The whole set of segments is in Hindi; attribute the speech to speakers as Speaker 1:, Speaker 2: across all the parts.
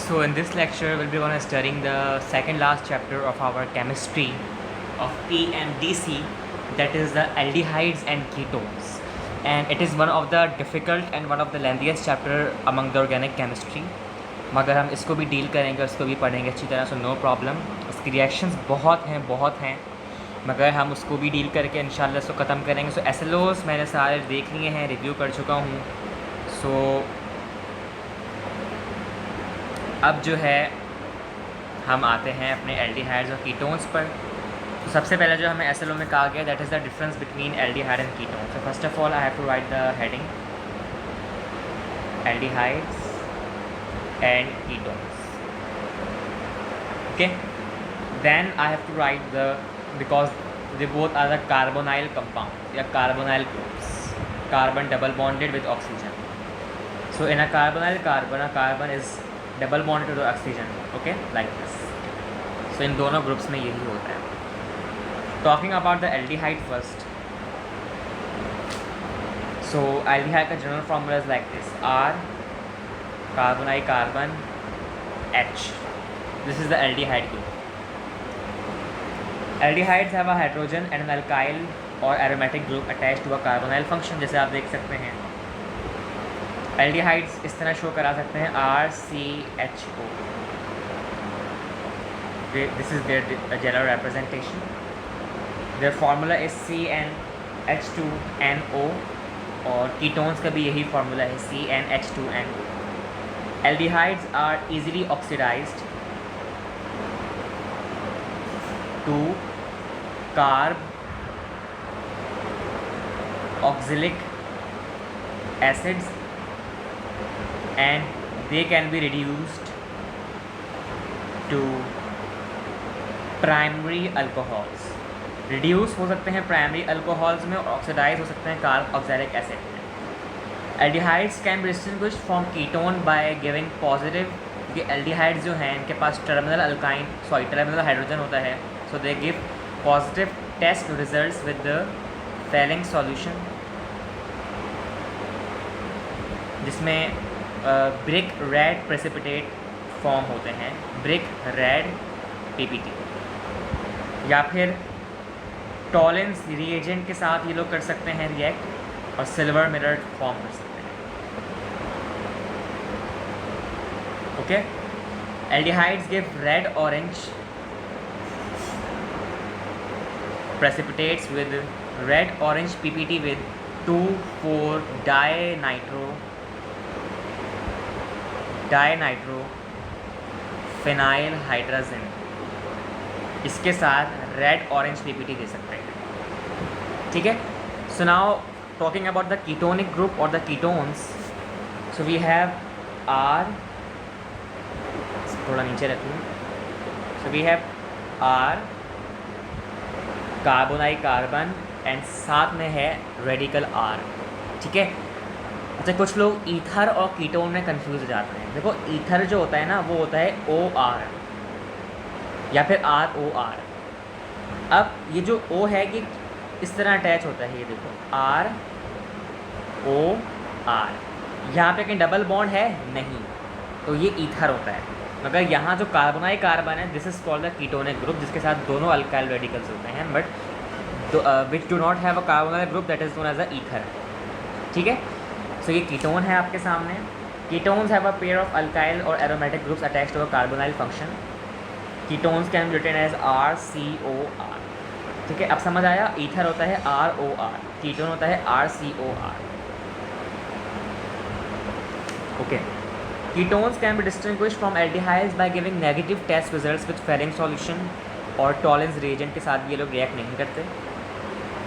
Speaker 1: So in this lecture, we'll be going to studying the second last chapter of our chemistry of PMDC, that is the aldehydes and ketones. And it is one of the difficult and one of the lengthiest chapter among the organic chemistry. मगर हम इसको भी डील करेंगे, उसको भी पढ़ेंगे अच्छी तरह से, नो प्रॉब्लम. उसकी रिएक्शंस बहुत हैं, मगर हम उसको भी डील करके इंशाल्लाह इसको ख़त्म करेंगे. सो एसएलओस मैंने सारे देख लिए हैं, रिव्यू कर चुका हूँ. सो अब जो है हम आते हैं अपने एल्डिहाइड्स और कीटोन्स पर. तो सबसे पहले जो हमें एसएलओ में कहा गया, that is the difference between aldehyde and ketone. So first of all I have to write the heading aldehydes and ketones. Okay, then I have to write the, because they both are the carbonyl compounds या carbonyl groups, carbon double bonded with oxygen. So in a carbonyl carbon, a carbon is double bonded to the oxygen. Okay, like this. So इन दोनों ग्रुप्स में यही होता है. Talking about the aldehyde first. So aldehyde का general formula is like this: R carbon I carbon H. This is the aldehyde group. Aldehydes have a hydrogen and an alkyl or aromatic group attached to a carbonyl function. जैसे आप देख सकते हैं aldehydes इस तरह शो करा सकते हैं RCHO. This is their general representation. Their formula is CnH2NO और ketones का भी यही formula है CnH2NO. Aldehydes are easily oxidized to carboxylic acids and they can be reduced to primary alcohols. Reduce हो सकते हैं primary alcohols में और oxidize हो सकते हैं carboxylic acid में. Aldehydes can be distinguished from ketone by giving positive, क्योंकि aldehydes जो हैं इनके पास terminal हाइड्रोजन होता है. So they give positive test results with the Fehling solution, जिसमें brick red precipitate फॉर्म होते हैं, brick red PPT. या फिर टॉलेंस रिएजेंट के साथ ये लोग कर सकते हैं रिएक्ट और सिल्वर मिरर फॉर्म कर सकते हैं. Okay, aldehydes give red orange precipitates with red orange PPT with 2,4-dinitro phenyl hydrazine. इसके साथ रेड ऑरेंज PPT दे सकते हैं. ठीक है. So now talking about the ketonic group or the ketones. So we have R, थोड़ा नीचे रखूँ. So we have R carbon I carbon and साथ में है रेडिकल R. ठीक है. अच्छा, कुछ लोग ईथर और कीटोन में कंफ्यूज हो जाते हैं. देखो, ईथर जो होता है ना वो होता है OR या फिर ROR. अब ये जो O है कि इस तरह अटैच होता है, ये देखो ROR. यहाँ पे कहीं डबल बॉन्ड है नहीं, तो ये ईथर होता है. मगर यहाँ जो कार्बोनाई कार्बन है, this is called the ketonic group, जिसके साथ दोनों अल्काइल रेडिकल्स होते हैं, but which do not have a carbonyl group, that is known as a ether. ठीक है. सो ये कीटोन है आपके सामने. Ketones have a pair of alkyl और aromatic groups attached to a carbonyl function. Ketones can be written as RCOR. ठीक है. अब समझ आया. ईथर होता है ROR, कीटोन होता है RCOR. Okay. Ketones can be distinguished from aldehydes by giving negative test results with Fehling solution और टॉलेंस reagent के साथ भी ये लोग रिएक्ट नहीं करते.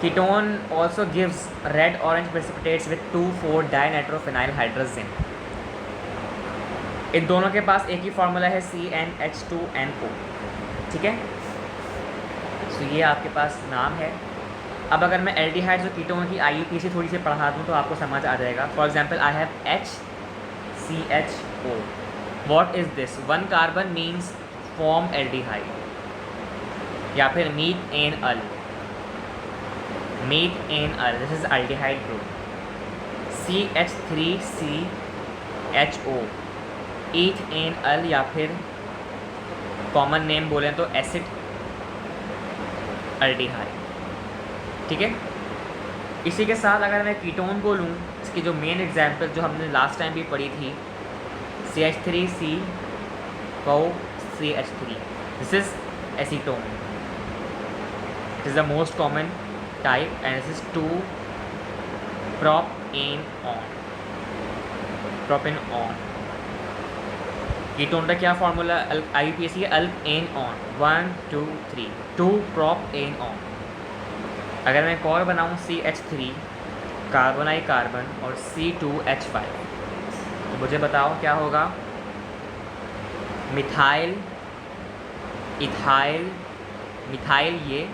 Speaker 1: Ketone also gives red orange precipitates with 2,4-dinitrophenylhydrazine. इन दोनों के पास एक ही फार्मूला है CnH2NO. ठीक है. सो ये आपके पास नाम है. अब अगर मैं एल्डिहाइड्स और कीटोन की IUPAC थोड़ी सी पढ़ा दूँ तो आपको समझ आ जाएगा. For example, I have HCHO. What is this? One carbon means form aldehyde. या फिर methanol. This is aldehyde group. CH3CHO. Ethanal, या फिर कॉमन नेम बोलें तो एसिड अल्डिहाइड। ठीक है, इसी के साथ अगर मैं कीटोन को लूँ, इसकी जो मेन एग्जांपल जो हमने लास्ट टाइम भी पढ़ी थी, CH3COCH3, this is acetone, it is the most common type and this is two propanone. Ketone का क्या फार्मूला IUPAC है? Alkanone, 1 2 3, two propanone. अगर मैं एक और बनाऊँ CH3 कार्बोनाई कार्बन और C2H5, तो मुझे बताओ क्या होगा? मिथाइल, इथाइल, मिथाइल ये,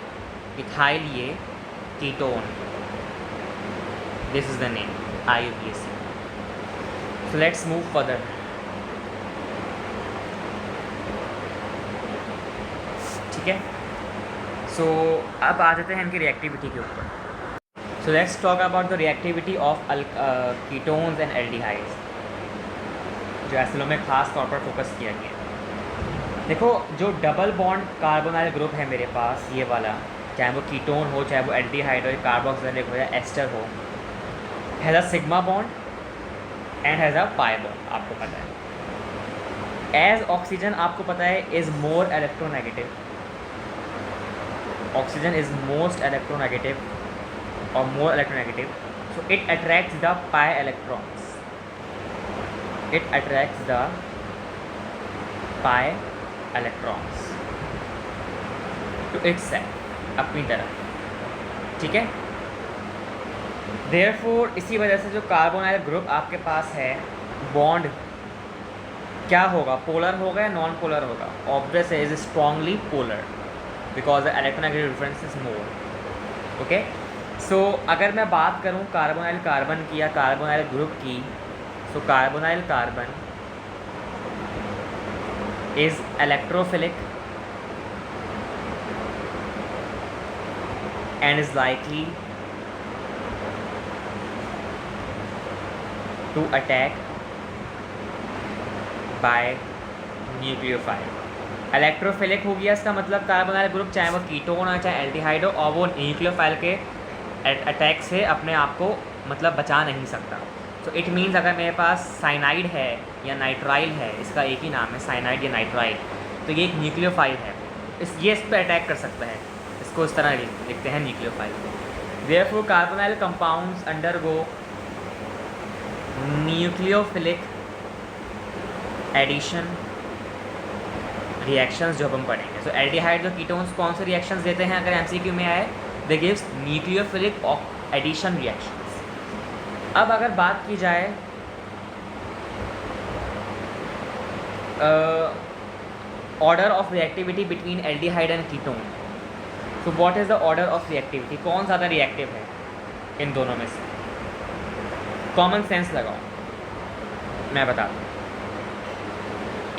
Speaker 1: इथाइल ये, ketone, this is the name IUPAC। So let's move further. ठीक है, सो अब आ जाते हैं इनकी रिएक्टिविटी के ऊपर। So let's talk about the reactivity of ketones and aldehydes, जो एसिडों में खास तौर पर फोकस किया गया है। देखो, जो डबल बॉन्ड कार्बोनाइल ग्रुप है मेरे पास, ये वाला, चाहे वो कीटोन हो, चाहे वो एल्डिहाइड हो, कार्बोक्सिलिक हो या एस्टर हो, has a sigma bond and has a pi bond, आपको पता है। एज ऑक्सीजन आपको पता है is more electronegative, oxygen is most electronegative or more electronegative, so it attracts the pi electrons, it attracts the pi electrons to itself, अपनी तरफ। ठीक है, therefore इसी वजह से जो कार्बोनाइल ग्रुप आपके पास है, बॉन्ड क्या होगा? पोलर होगा या नॉन पोलर होगा? ऑब्वियस है, is strongly polar because the electronegative difference is more. Okay, so अगर मैं बात करूं कार्बोनाइल कार्बन की या कार्बोनाइल ग्रुप की, so carbonyl carbon is electrophilic and is likely to attack by nucleophile. Electrophilic हो गया, इसका मतलब कार्बोनाइल ग्रुप चाहे वो कीटोन हो चाहे एल्डिहाइड हो, और वो न्यूक्लियोफाइल के अटैक से अपने आप को मतलब बचा नहीं सकता। सो इट मीन्स अगर मेरे पास साइनाइड है या नाइट्राइल है, इसका एक ही नाम है साइनाइड या नाइट्राइल, तो ये एक न्यूक्लियोफाइल है, ये इस पर अटैक कर सकता है, इसको इस तरह लिखते हैं nucleophile. Therefore carbonyl compounds undergo nucleophilic addition reactions, जो अब हम पढ़ेंगे। सो एल्डिहाइड और कीटोन्स कौन से रिएक्शंस देते हैं अगर MCQ में आए? दे गिव्स न्यूक्लियोफिलिक एडिशन रिएक्शंस। अब अगर बात की जाए order of reactivity between aldehyde and ketone, so what is the order of reactivity? कौन ज़्यादा रिएक्टिव है इन दोनों में से? कॉमन सेंस लगाओ, मैं बताता हूँ।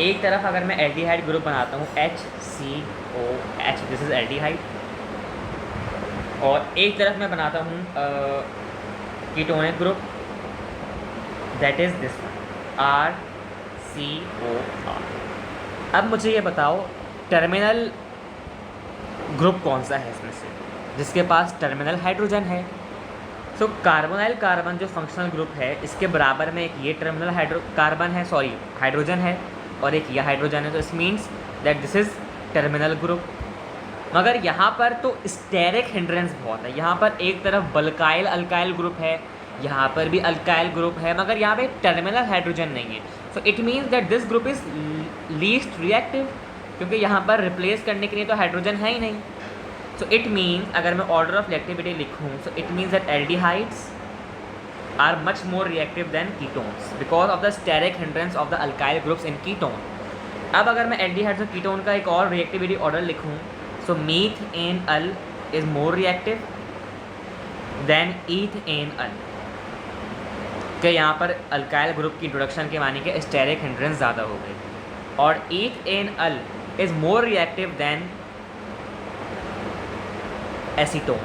Speaker 1: एक तरफ अगर मैं एल्डिहाइड ग्रुप बनाता हूँ HCOH, दिस इज एल्डिहाइड, और एक तरफ मैं बनाता हूँ ketonic group, that is this one RCOR। अब मुझे ये बताओ टर्मिनल ग्रुप कौन सा है इसमें से जिसके पास टर्मिनल हाइड्रोजन है? सो कार्बोनाइल कार्बन जो फंक्शनल ग्रुप है, इसके बराबर में एक ये टर्मिनल हाइड्रोजन है और एक यह हाइड्रोजन है, तो इस means that this is terminal group. मगर यहाँ पर तो स्टेरिक हिंड्रेंस बहुत है, यहाँ पर एक तरफ बल्काइल अल्काइल ग्रुप है, यहाँ पर भी अल्काइल ग्रुप है, मगर यहाँ पे टर्मिनल हाइड्रोजन नहीं है। So it means that this group is least reactive, क्योंकि यहाँ पर रिप्लेस करने के लिए तो हाइड्रोजन है ही नहीं। सो इट मीन्स अगर मैं ऑर्डर ऑफ रिएक्टिविटी लिखूँ, so it means that aldehydes are much more reactive than ketones because of the steric hindrance of the alkyl groups in ketone। अब अगर मैं एल्डिहाइड्स और कीटोन का एक और रिएक्टिविटी ऑर्डर लिखूँ, सो मीथेनअल इज मोर रिएक्टिव देन ईथेनअल, कि यहाँ पर अल्काइल ग्रुप की इंट्रोडक्शन के माने के स्टेरिक हिंड्रेंस ज़्यादा हो गई, और ethanal is more reactive than acetone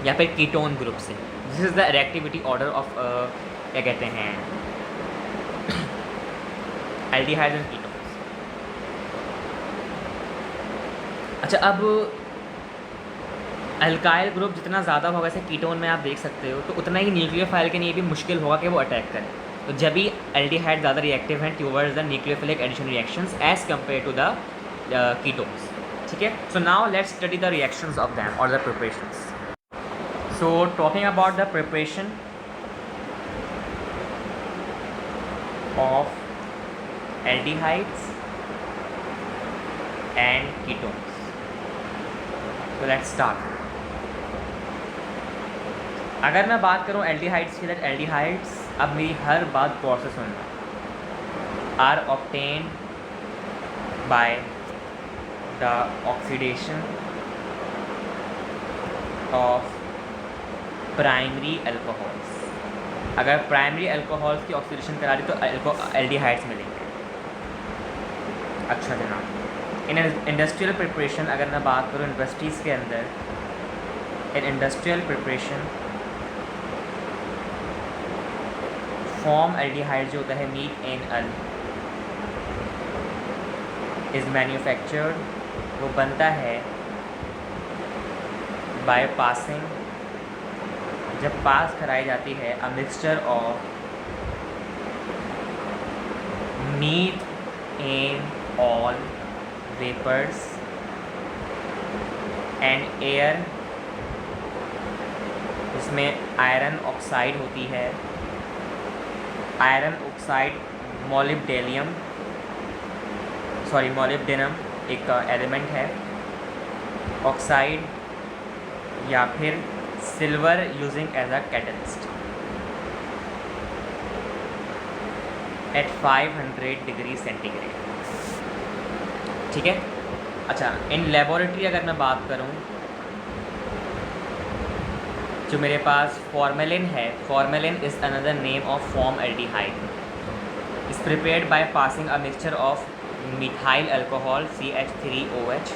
Speaker 1: या फिर कीटोन ग्रुप से। This is the reactivity order of क्या कहते हैं एल्डिहाइड्स एंड कीटोन्स। अच्छा, अब अल्काइल ग्रुप जितना ज़्यादा होगा, जैसे कीटोन में आप देख सकते हो, तो उतना ही न्यूक्लियोफाइल के लिए भी मुश्किल होगा कि वो अटैक करें। तो जब भी एल्डिहाइड ज़्यादा रिएक्टिव हैं towards the nucleophilic addition reactions as compare to the ketones. ठीक है, so now let's study the reactions of them और the preparations. So talking about the preparation of aldehydes and ketones, so let's start. अगर मैं बात करूँ एल्डिहाइड्स की, दैट एल्डिहाइड्स, अब मेरी हर बात गौर से सुनना, are obtained by the oxidation of primary alcohols. अगर प्राइमरी अल्कोहल्स की ऑक्सीडेशन करा दी तो एल्डिहाइड्स मिलेंगे। अच्छा जनाब, इन इंडस्ट्रियल प्रिपरेशन अगर मैं बात करूँ इंडस्ट्रीज़ के अंदर, in industrial preparation formaldehyde जो होता है methanal is manufactured, वो बनता है बाय पासिंग, जब पास कराई जाती है a mixture of methanol vapours and air, इसमें आयरन ऑक्साइड होती है, आयरन ऑक्साइड मोलिब्डेनियम एक एलिमेंट है, ऑक्साइड या फिर silver using as a catalyst at 500 degree centigrade. ठीक है। अच्छा, इन लेबोरेटरी अगर मैं बात करूं, जो मेरे पास फॉर्मेलिन है, formalin is another name of formaldehyde, is prepared by passing a mixture of methyl alcohol CH3OH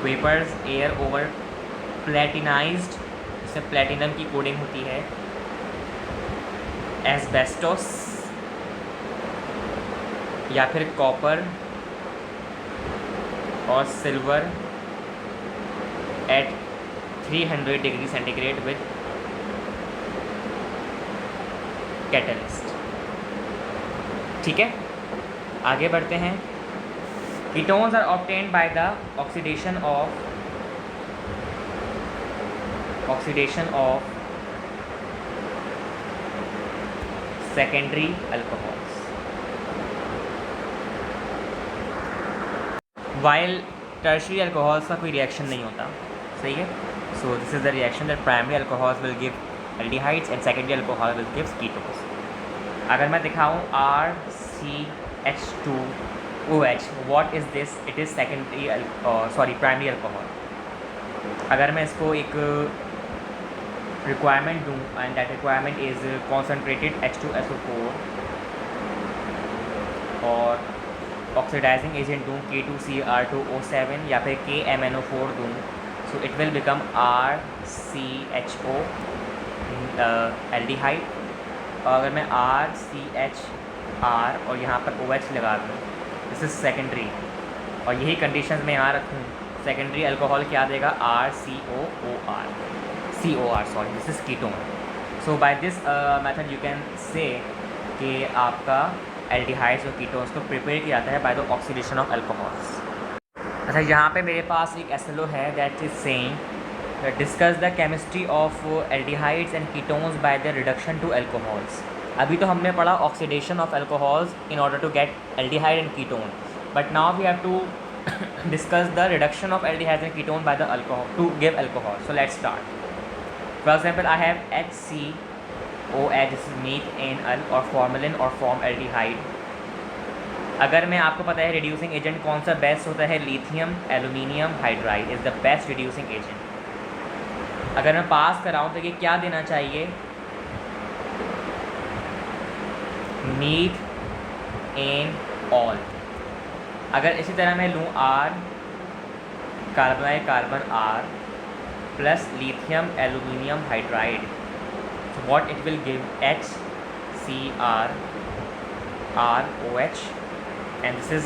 Speaker 1: vapours air over platinised, इसमें प्लेटिनम की कोडिंग होती है, एस्बेस्टोस या फिर कॉपर और silver at 300 degree centigrade with catalyst. ठीक है, आगे बढ़ते हैं। Ketones are obtained by the oxidation of secondary alcohols, while tertiary alcohols का कोई रिएक्शन नहीं होता। सही है। So this is the reaction that primary alcohols will give aldehydes and secondary alcohol will give ketones. अगर मैं दिखाऊँ RCH2OH, what is this? It is primary alcohol. अगर मैं इसको एक रिक्वायरमेंट दूँ and that requirement is concentrated H2SO4 और ऑक्सीडाइजिंग एजेंट दूँ K2Cr2O7 या फिर KMnO4 दूँ, so it will become RCHO aldehyde. और अगर मैं RCHR और यहाँ पर OH लगा दूँ, दिस इज़ सेकेंडरी, और यही कंडीशंस मैं यहाँ रखूँ, सेकेंडरी अल्कोहल क्या देगा? COR, this is ketone. So by this method you can say कि आपका एल्डिहाइड्स और कीटोन्स को प्रिपेयर किया जाता है by the oxidation of alcohols. अच्छा, यहाँ पे मेरे पास एक SLO है that is saying discuss the chemistry of aldehydes and ketones by the reduction to alcohols. अभी तो हमने पढ़ा oxidation of alcohols in order to get aldehyde and ketone, but now we have to discuss the reduction of aldehydes and ketone by the alcohol to give alcohol. So let's start. For example, I have HCOH, this is methanol or formalin or form aldehyde. अगर मैं आपको पता है रिड्यूसिंग एजेंट कौन सा बेस्ट होता है, lithium aluminium hydride is the best reducing agent. अगर मैं पास कराऊँ तो ये क्या देना चाहिए? Methanol. अगर इसी तरह मैं लूँ R carbon R plus lithium aluminium hydride, so what it will give? HCr ROH and this is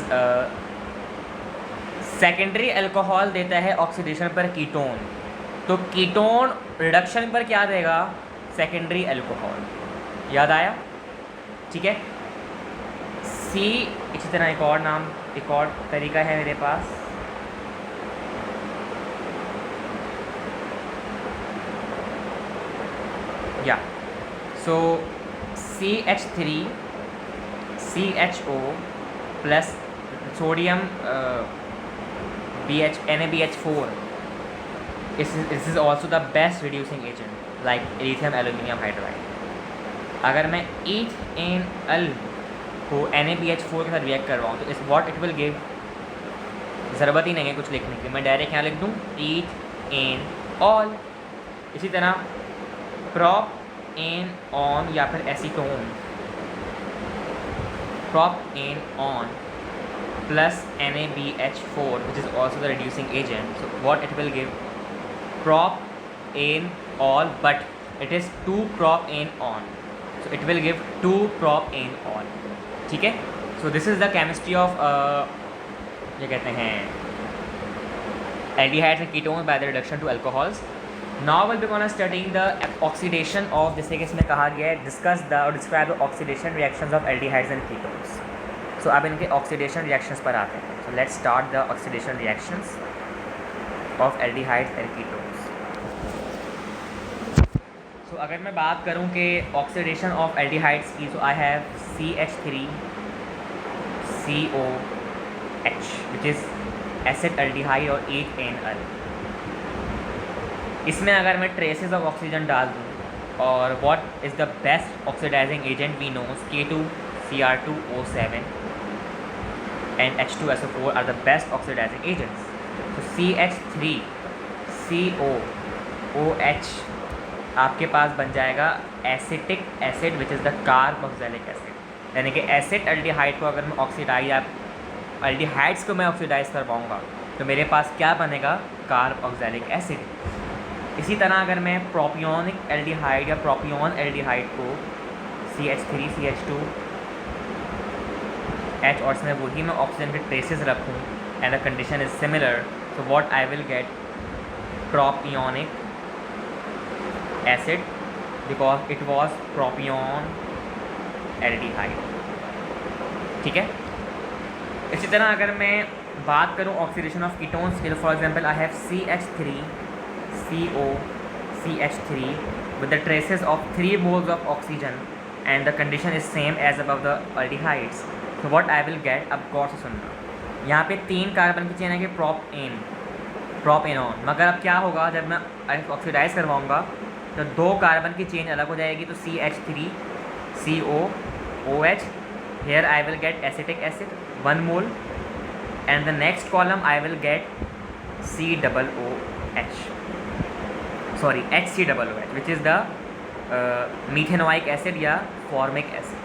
Speaker 1: secondary alcohol देता है ऑक्सीडेशन पर कीटोन, तो कीटोन रिडक्शन पर क्या देगा? Secondary alcohol. याद आया? ठीक है। सी इसी तरह एक और तरीका है मेरे पास। या सो CH3CHO plus sodium NaBH4 this is also the best reducing agent like lithium aluminium hydride। अगर मैं EThanol को NaBH4 के साथ रिएक्ट करवाऊँ तो इस व्हाट इट विल गिव, ज़रूरत ही नहीं है कुछ लिखने की, मैं डायरेक्ट यहाँ लिख दूँ EThanol। इसी तरह प्रोपेनॉन या फिर acetone, propanone plus NaBH4 which is also the reducing agent, so what it will give? Propanol, but it is 2-propanol, so it will give 2-propanol। ठीक है। so this is the chemistry of क्या कहते हैं aldehydes and ketones by the reduction to alcohols। now we'll be gonna studying the oxidation of, जैसे कि इसमें कहा गया है discuss the or describe the oxidation reactions of aldehydes and ketones। सो अब इनके ऑक्सीडेशन रिएक्शंस पर आते हैं। So let's start the oxidation reactions of aldehydes and ketones. So अगर मैं बात करूं कि ऑक्सीडेशन ऑफ एल्डिहाइड्स की, so I have CH3COH which is acid aldehyde और 8NL। इसमें अगर मैं ट्रेसेस ऑफ ऑक्सीजन डाल दूं, और what is the best oxidising agent we know, K2Cr2O7 and H2SO4 are the best oxidizing agents। so CH3COOH आपके पास बन जाएगा acetic acid which is the carboxylic acid, यानी कि एसिड एल्डिहाइड को अगर मैं एल्डिहाइड्स को मैं ऑक्सीडाइज करवाऊँगा तो मेरे पास क्या बनेगा? Carboxylic acid. इसी तरह अगर मैं प्रोपियोनिक एल्डिहाइड या प्रोपियोन एल्डिहाइड को CH3CH2H और इसमें वही मैं ऑक्सीजन के ट्रेसेस रखूँ and the condition is similar, so what I will get? Propionic acid because it was propion aldehyde. ठीक है। इसी तरह अगर मैं बात करूँ ऑक्सीडेशन ऑफ कीटोन्स के, for example I have CH3COCH3 with the traces of 3 moles of oxygen and the condition is same as above the aldehydes। so what I will get, अब गौर से सुनना, यहाँ पे 3 कार्बन की चेन है कि प्रोपेनॉन, मगर अब क्या होगा जब मैं ऑक्सीडाइज करवाऊँगा तो 2 कार्बन की चेन अलग हो जाएगी, तो CH3COOH, here I will get acetic acid 1 mole and the next column I will get HCOOH which is the methanoic acid या formic acid।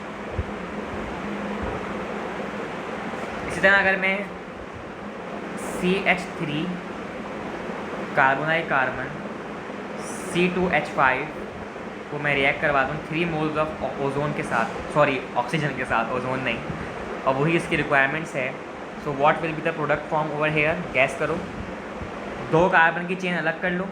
Speaker 1: इसी तरह अगर मैं CH3 कार्बोनाइल कार्बन C2H5 को मैं रिएक्ट करवा दूँ 3 मोल्स ऑफ ओजोन के साथ, सॉरी ऑक्सीजन के साथ, ओजोन नहीं, और वही इसकी रिक्वायरमेंट्स है। So what will be the product form over here? Gas करो। 2 कार्बन की चेन अलग कर लो,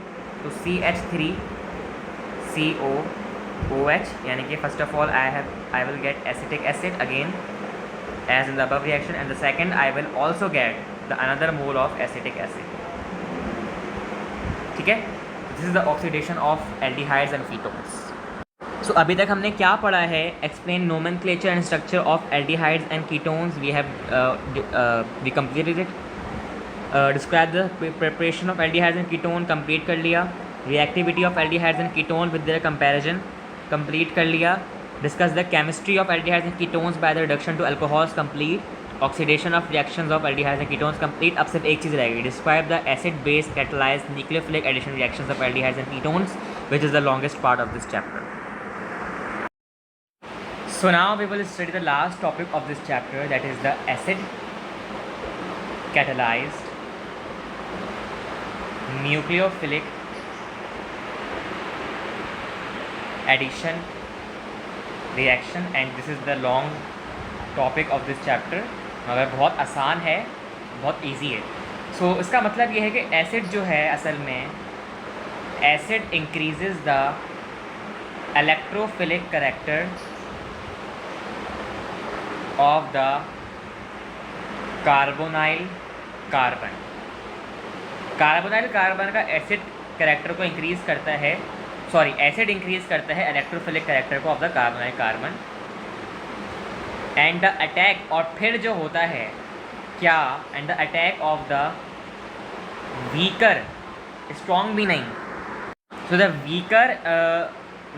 Speaker 1: तो CH3COOH, यानी कि first of all I will gate acetic acid again as in the above reaction, and the second I will also get the another mole of acetic acid। ठीक है। this is the oxidation of aldehydes and ketones। so अभी तक हमने क्या पढ़ा है? explain nomenclature and structure of aldehydes and ketones, we have we completed it। describe the preparation of aldehydes and ketone, complete कर लिया। reactivity of aldehydes and ketone with their comparison, complete कर लिया। discuss the chemistry of aldehydes and ketones by the reduction to alcohols, complete। oxidation of reactions of aldehydes and ketones, complete। अब सिर्फ एक चीज़ रहेगी, describe the acid base catalyzed nucleophilic addition reactions of aldehydes and ketones, which is the longest part of this chapter। so now we will study the last topic of this chapter, that is the acid catalyzed nucleophilic addition reaction, and this is the long topic of this chapter, मगर बहुत आसान है, बहुत इजी है। सो इसका मतलब ये है कि एसिड जो है असल में acid increases the electrophilic character of the carbonyl carbon. Carbonyl carbon का एसिड करेक्टर को इंक्रीज़ करता है, सॉरी एसिड इंक्रीज़ करता है इलेक्ट्रोफिलिक करेक्टर को of the carbonyl carbon and the attack, और फिर जो होता है क्या, and the attack of the weaker, strong भी नहीं, so the weaker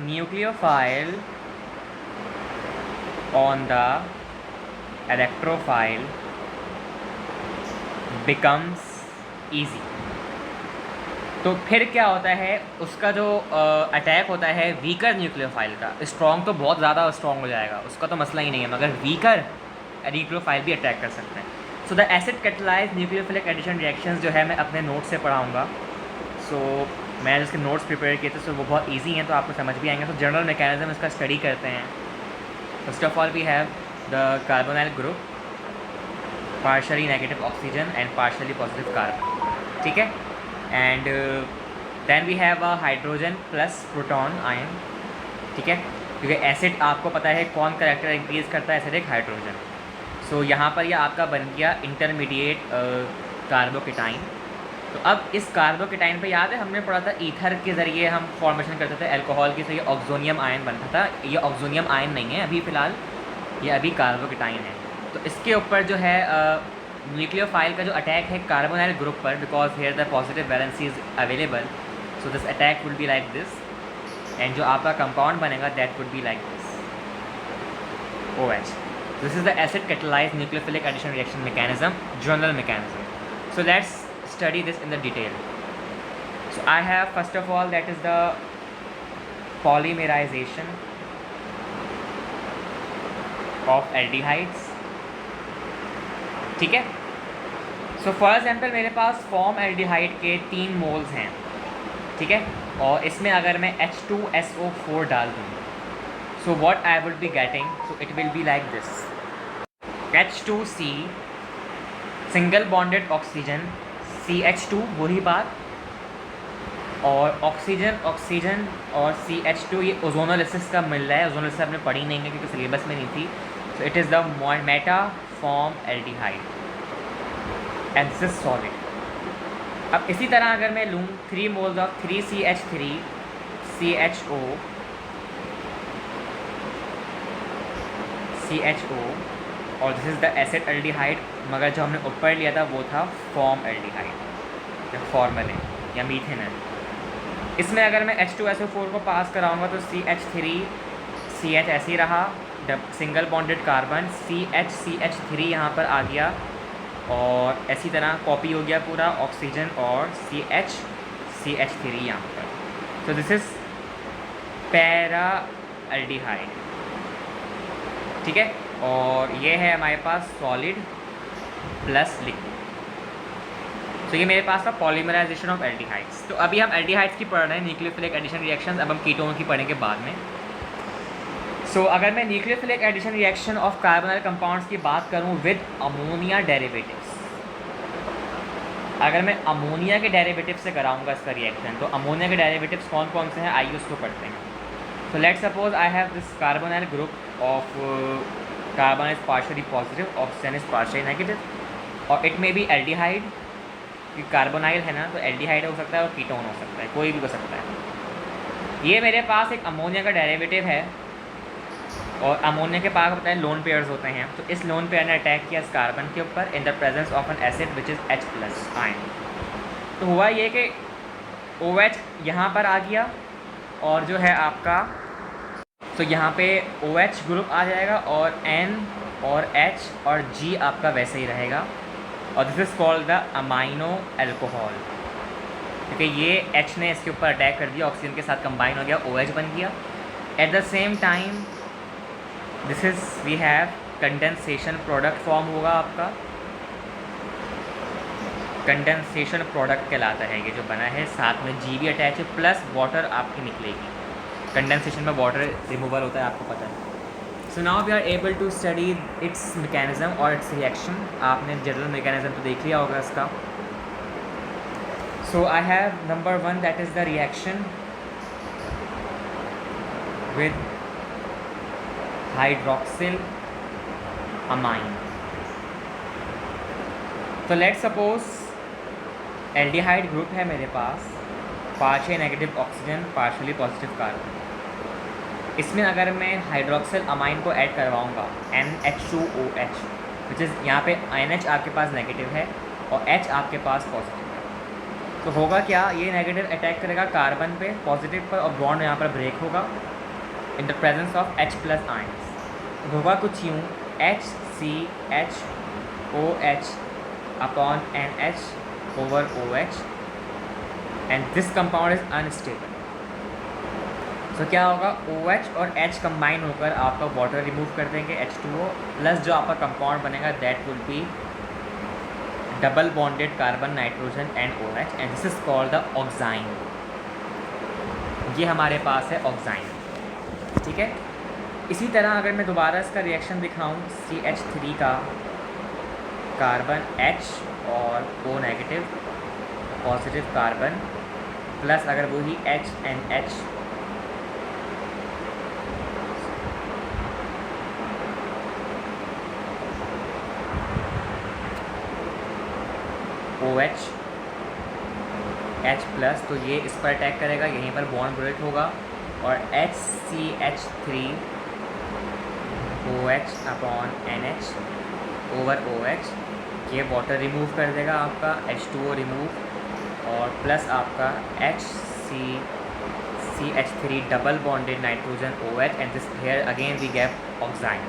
Speaker 1: nucleophile on the electrophile becomes easy. तो फिर क्या होता है, उसका जो अटैक होता है वीकर न्यूक्लियोफाइल का, स्ट्रॉन्ग तो बहुत ज़्यादा स्ट्रॉन्ग हो जाएगा, उसका तो मसला ही नहीं है, मगर वीकर न्यूक्लियोफाइल भी अटैक कर सकते हैं। So the acid catalyse nucleophilic addition reactions जो है मैं अपने नोट से पढ़ाऊँगा। सो मैंने जिसके नोट्स प्रिपेयर किए थे सो वो बहुत ईजी हैं, तो आपको समझ भी आएंगे। तो जनरल मैकेनिज्म इसका स्टडी करते हैं। First of all we have the carbonyl group, partially negative oxygen and partially positive carbon, ठीक है। And then we have a hydrogen plus proton ion, ठीक है, क्योंकि एसिड आपको पता है कौन करेक्टर इंक्रीज़ करता है, एसिडिक हाइड्रोजन। सो यहाँ पर यह आपका बन गया इंटरमीडिएट कार्बोकेटाइन। तो अब इस कार्बोकेटाइन पे याद है हमने पढ़ा था ईथर के ज़रिए हम फॉर्मेशन करते थे अल्कोहल की, तो ये ऑक्सोनियम आयन बनता था। ये ऑक्सोनियम आयन नहीं है अभी फ़िलहाल, ये अभी कार्बोकेटाइन है। तो इसके ऊपर जो है न्यूक्लियोफाइल का जो अटैक है कार्बोनाइल ग्रुप पर, because here the positive valency is available, so this attack would be like this, and जो आपका कंपाउंड बनेगा that would be like this, OH। This is the acid catalysed nucleophilic addition reaction mechanism, general mechanism. So let's study this in the detail. So I have first of all that is the polymerization of aldehydes, ठीक है। सो फॉर एग्जाम्पल मेरे पास फॉर्म एल्डिहाइड के 3 मोल्स हैं, ठीक है, और इसमें अगर मैं H2SO4 डाल दूँ, सो what I will be getting, so it will be like this, H2C single bonded oxygen, CH2 वही बात, और ऑक्सीजन ऑक्सीजन और CH2 ये ओजोनोलिसिस का मिल रहा है। ओजोनोलिसिस आपने पढ़ी नहीं है क्योंकि सिलेबस में नहीं थी। So it is the Meta form aldehyde and this is solid. अब इसी तरह अगर मैं लूँ 3 मोल्स ऑफ 3CH3 CHO और this is the acid aldehyde, मगर जो हमने ऊपर लिया था वो था फॉर्म एल्डिहाइड या फॉर्मलिन या मीथेनॉल। इसमें अगर मैं H2SO4 को पास कराऊंगा तो CH3 CH ऐसे ही रहा, सिंगल बॉन्डेड कार्बन CH3 यहाँ पर आ गया, और इसी तरह कॉपी हो गया पूरा ऑक्सीजन और CH3 यहाँ पर। सो दिस इज़ पैरा एल्डिहाइड, ठीक है, और ये है हमारे पास सॉलिड प्लस लिक्विड। तो ये मेरे पास था पॉलीमराइजेशन ऑफ एल्डिहाइड्स। तो अभी हम एल्डिहाइड्स की पढ़ रहे हैं, न्यूक्लियोफिलिक एडिशन रिएक्शंस, अब हम कीटोन की पढ़ेंगे बाद में। सो अगर मैं nucleophilic addition reaction of carbonyl compounds की बात करूं विद अमोनिया डेरिवेटिव्स, अगर मैं अमोनिया के डेरिवेटिव से कराऊंगा इसका रिएक्शन, तो अमोनिया के डेरिवेटिव्स कौन कौन से हैं आइए उसको पढ़ते हैं। So let's suppose I have this carbonyl group of carbon is partially positive, oxygen is partially negative, और इट मे बी एल्डिहाइड, क्योंकि कार्बोनाइल है ना, तो एल्डिहाइड हो सकता है और कीटोन हो सकता है, कोई भी हो सकता है। ये मेरे पास एक अमोनिया का डेरिवेटिव है, और अमोनिया के पास पता है लोन पेयर्स होते हैं, तो इस लोन पेयर ने अटैक किया इस कार्बन के ऊपर in the presence of N acid which is H+ ion. तो हुआ ये कि OH यहाँ पर आ गया, और जो है आपका तो यहाँ पे OH ग्रुप आ जाएगा, और N और H और G आपका वैसे ही रहेगा, और this is called the amino alcohol, क्योंकि ये H ने इसके ऊपर अटैक कर दिया, ऑक्सीजन के साथ कंबाइन हो गया, OH बन गया। At the same time this is we have condensation product form होगा आपका, कंडेंसेशन प्रोडक्ट कहलाता है ये जो बना है, साथ में G भी अटैच है, प्लस वाटर आपकी निकलेगी। कंडेंसेशन में वाटर रिमूवल होता है, आपको पता है। So now we are able to study its mechanism और इट्स रिएक्शन। आपने जनरल मैकेनिज्म तो देख लिया होगा इसका। So I have number 1 that is the reaction with hydroxyl amine. तो लेट्स सपोज एल्डिहाइड ग्रुप है मेरे पास, partial negative oxygen partially positive carbon. इसमें अगर मैं हाइड्रोक्सिल अमाइन को ऐड करवाऊँगा NH2OH, विच इज़ यहाँ पे NH आपके पास नेगेटिव है और H आपके पास पॉजिटिव है, तो होगा क्या, ये नेगेटिव अटैक करेगा कार्बन पे पॉजिटिव पर और बॉन्ड यहाँ पर ब्रेक होगा in the presence of H+ ions. होगा कुछ यूँ HCHOH upon NH over OH and this compound is unstable। तो क्या होगा, OH और H कंबाइन होकर आपका वाटर रिमूव कर देंगे H2O प्लस जो आपका कंपाउंड बनेगा that will be double bonded carbon nitrogen and OH and this is called the oxime. ये हमारे पास है ऑक्साइन, ठीक है। इसी तरह अगर मैं दोबारा इसका रिएक्शन दिखाऊं CH3 का कार्बन H और O negative positive carbon plus अगर वही H and H OH H plus, तो ये इस पर अटैक करेगा, यहीं पर बॉन्ड ब्रेक होगा और HCH3 OH upon NH over OH ये वाटर रिमूव कर देगा आपका H2O रिमूव और प्लस आपका CH3 double bonded nitrogen OH and this here again we get oxime.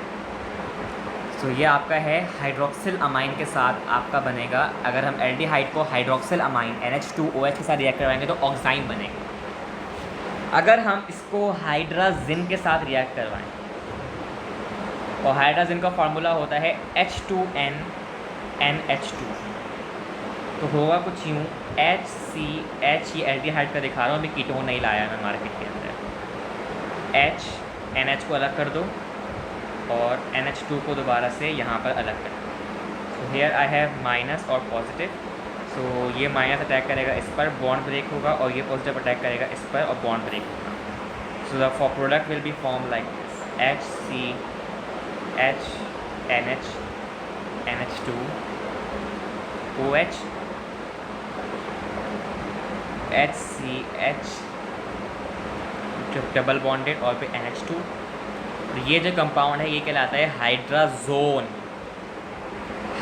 Speaker 1: तो ये आपका है हाइड्रोक्सिल अमाइन के साथ आपका बनेगा। अगर हम एल्डिहाइड को हाइड्रोक्सिल अमाइन NH2OH के साथ रिएक्ट करवाएंगे तो ऑक्साइन बनेगा। अगर हम इसको हाइड्राजिन के साथ रिएक्ट करवाएं और हाइड्राजिन का फार्मूला होता है H2NNH2, तो होगा कुछ यूँ HCH, ये एल्डिहाइड का दिखा रहा हूँ, अभी कीटोन नहीं लाया मैं मार्केट के अंदर। H NH को अलग कर दो और NH2 को दोबारा से यहाँ पर अलग कर दो। So here I have minus और पॉजिटिव, सो ये माइनस अटैक करेगा इस पर, बॉन्ड ब्रेक होगा और ये पॉजिटिव अटैक करेगा इस पर और बॉन्ड ब्रेक होगा। So the product will be form like this HCH NH NH2 OH HCH double bonded और फिर NH2। ये जो कंपाउंड है ये कहलाता है हाइड्राजोन।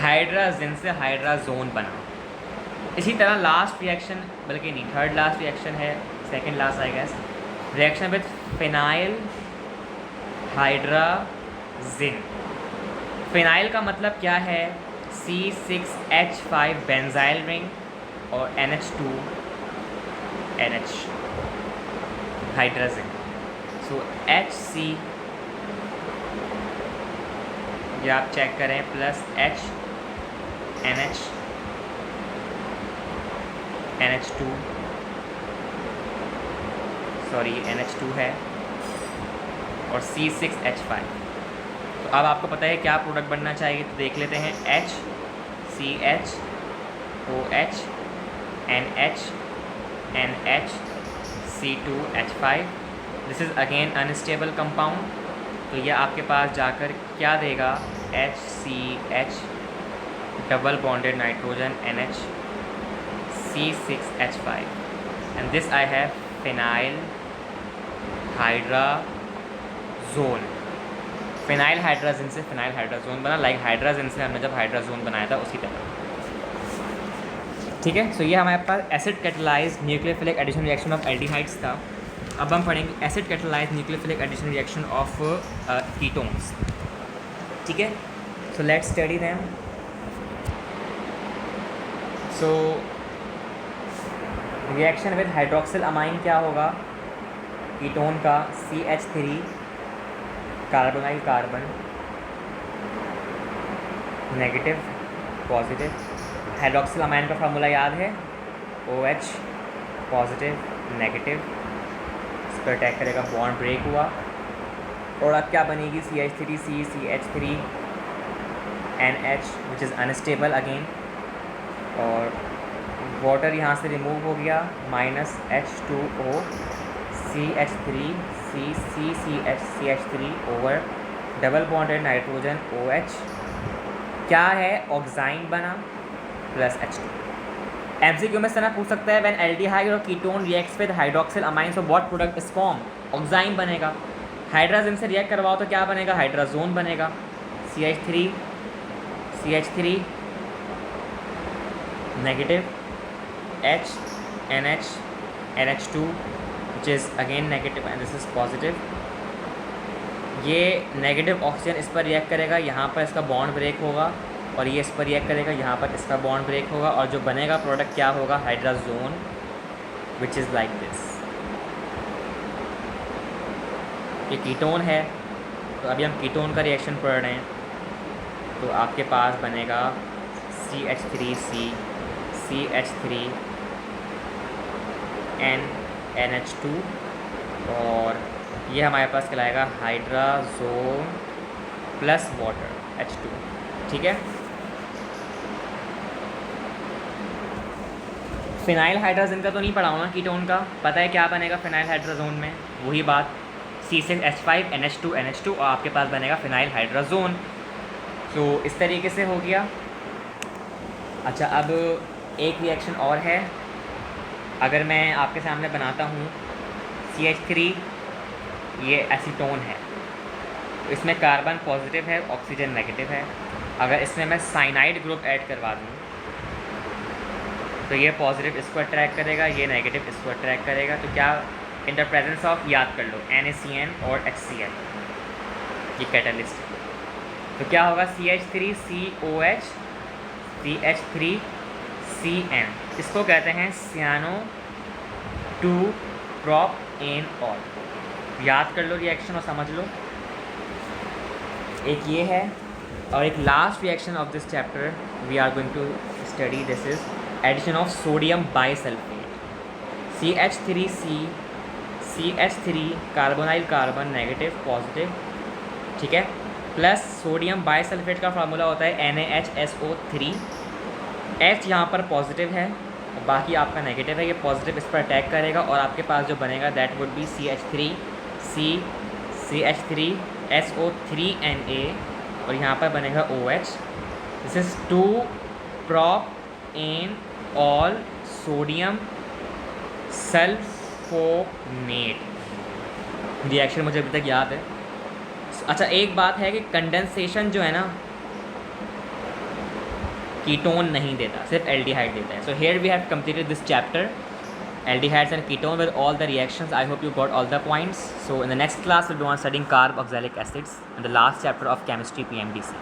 Speaker 1: हाइड्राजिन से हाइड्राजोन बना। इसी तरह लास्ट रिएक्शन, बल्कि नहीं थर्ड लास्ट रिएक्शन है, second last I guess, reaction with phenyl hydrazine. Phenyl का मतलब क्या है, C6H5 बेंजाइल रिंग और NH2 NH हाइड्राजिन। सो HC ये आप चेक करें plus H NH NH2 sorry NH2 है और C6H5। तो अब आपको पता है क्या प्रोडक्ट बनना चाहिए, तो देख लेते हैं HCH OH NH NH C2H5। This is again unstable compound, तो ये आपके पास जाकर क्या देगा, HCH double bonded nitrogen NH C6H5 and this I have phenyl hydrazone. Phenyl hydrazine से फिनाइल हाइड्राजोन बना, लाइक हाइड्राजिन से हमने जब हाइड्राजोन बनाया था उसी तरह, ठीक है। सो ये हमारे पास acid catalysed nucleophilic addition reaction of aldehydes था। अब हम पढ़ेंगे acid catalysed nucleophilic addition reaction of ketones, ठीक है। So let's study them. So reaction with hydroxyl amine क्या होगा, कीटोन का CH3 carbonyl carbon negative positive, hydroxyl amine का फार्मूला याद है OH पॉजिटिव नेगेटिव, इस पर अटैक करेगा, बॉन्ड ब्रेक हुआ प्रोडक्ट क्या बनेगी, CH3C CH3NH which is unstable again, और वाटर यहाँ से रिमूव हो गया, -H2O CH3CCCH3 over double bonded nitrogen OH, क्या है, ऑक्साइन बना प्लस H2। MCQ में सना पूछ सकता है व्हेन एल्डिहाइड और ketone reacts with hydroxyl amines of what product is form, oxime बनेगा। हाइड्रोजन से रिएक्ट करवाओ तो क्या बनेगा, हाइड्रोजोन बनेगा, CH3 negative, NH NH2 which is again negative and this is positive. ये नेगेटिव ऑक्सीजन इस पर रिएक्ट करेगा, यहाँ पर इसका बॉन्ड ब्रेक होगा, और ये इस पर रिएक्ट करेगा, यहाँ पर इसका बॉन्ड ब्रेक होगा, और जो बनेगा प्रोडक्ट क्या होगा, hydrazone which is like this. ये कीटोन है, तो अभी हम कीटोन का रिएक्शन पढ़ रहे हैं, तो आपके पास बनेगा CH3C CH3NH2, और ये हमारे पास कहलाएगा हाइड्रोजोन प्लस वाटर H2, ठीक है। फिनाइल हाइड्रोजन का तो नहीं पढ़ा ना, कीटोन का पता है क्या बनेगा फिनाइल हाइड्रोजोन में, वही बात, C6H5NH2 और आपके पास बनेगा फिनाइल हाइड्रोजोन। तो इस तरीके से हो गया। अच्छा, अब एक रिएक्शन और है, अगर मैं आपके सामने बनाता हूँ CH3, ये एसीटोन है, तो इसमें कार्बन पॉजिटिव है, ऑक्सीजन नेगेटिव है। अगर इसमें मैं साइनाइड ग्रुप ऐड करवा दूँ तो ये पॉजिटिव इसको अट्रैक्ट करेगा, ये नेगेटिव इसको अट्रैक्ट करेगा, तो क्या, इन द प्रेजेंस ऑफ, याद कर लो, NaCN और HCl, ये कैटलिस्ट। तो क्या होगा, CH3COH CH3CN, इसको कहते हैं सियानो 2 प्रोपेनॉल। याद कर लो रिएक्शन और समझ लो। एक ये है, और एक last reaction of this chapter we are going to study, this is addition of sodium bisulphate, CH3 carbonyl carbon negative positive, ठीक है, प्लस सोडियम बाइसल्फेट का फार्मूला होता है NaHSO3, H यहाँ पर पॉजिटिव है और बाकी आपका नेगेटिव है, ये पॉजिटिव इस पर अटैक करेगा, और आपके पास जो बनेगा दैट वुड बी CH3SO3Na, और यहाँ पर बनेगा OH। This is 2 propanol sodium sulphonate. Reaction मुझे अभी तक याद है। अच्छा, एक बात है कि कंडेंसेशन जो है ना, कीटोन नहीं देता, सिर्फ एल्डिहाइड देता है। So here we have completed this chapter, aldehydes and ketone with all the reactions. I hope you got all the points. So in the next class we'll be on studying carboxylic acids and the last chapter of chemistry PMDC.